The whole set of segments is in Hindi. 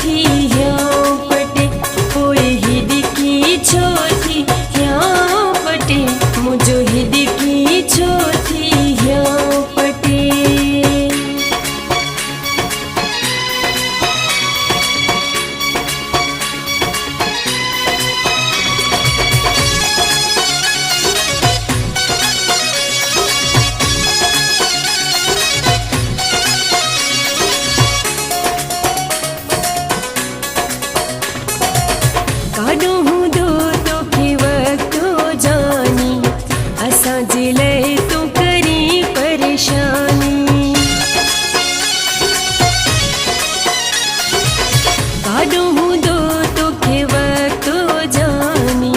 छोथी ह्यां पटे कोई हिद की छोथी ह्यां पटे मुझो हिद की छोथी ह्यां पटे। काडो हूँ दो तो के वक्तो जानी असां जे लाइ तो करी परेशानी। काडो हूँ दो तो के वक्तो जानी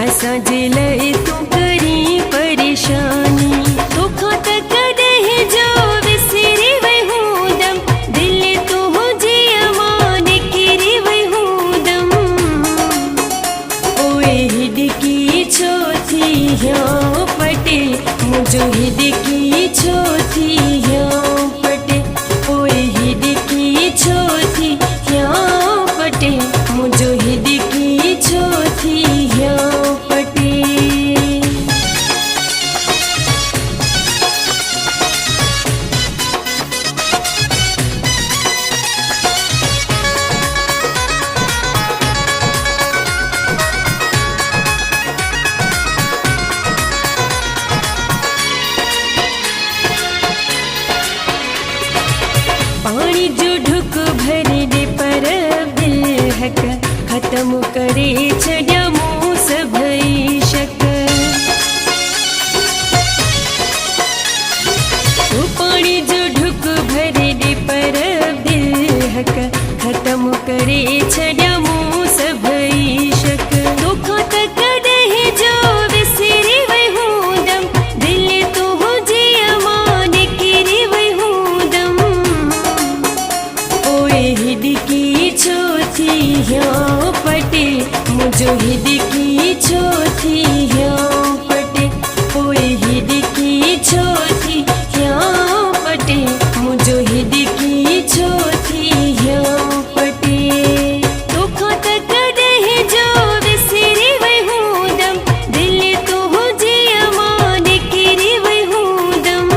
असां जे लाइ तो करी परेशानी। तोखां त कॾहिं जो विसरी वई हूं दम दिल तो हुजे अमान किरी वई हूं दम। ओए हिद की छोथी ह्यां पटे मुझो हिद की छोथी ह्यां पटे ओए हिद की छोथी ह्यां पटे मुझो हिद की छोथी ह्यां पटे। पानी जो ढुक भरे दे पर दिल हक खत्म करे छड्या मूं सभई शक। ओ पानी जो ढुक भरे दे पर दिल हक खत्म करे छड्या मूं सभई शक। तोखां त कॾहिं जो विसरी वई हूं दम दिल तो हुजे अमान किरी वई हूं दम। ओए हिद की छोथी ह्यां पटे मुझो हिद की छोथी ह्यां पटे ओए हिद की छोथी ह्यां पटे मुझो हिद की छोथी ह्यां पटे। तोखां त कॾहिं जो विसरी वई हूं दम दिल तो हुजे अमान किरी वई हूं दम।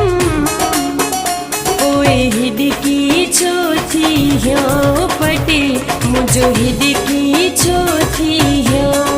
ओए हिद की छोथी ह्यां पटे मुझो हिद की छोथी ह्यां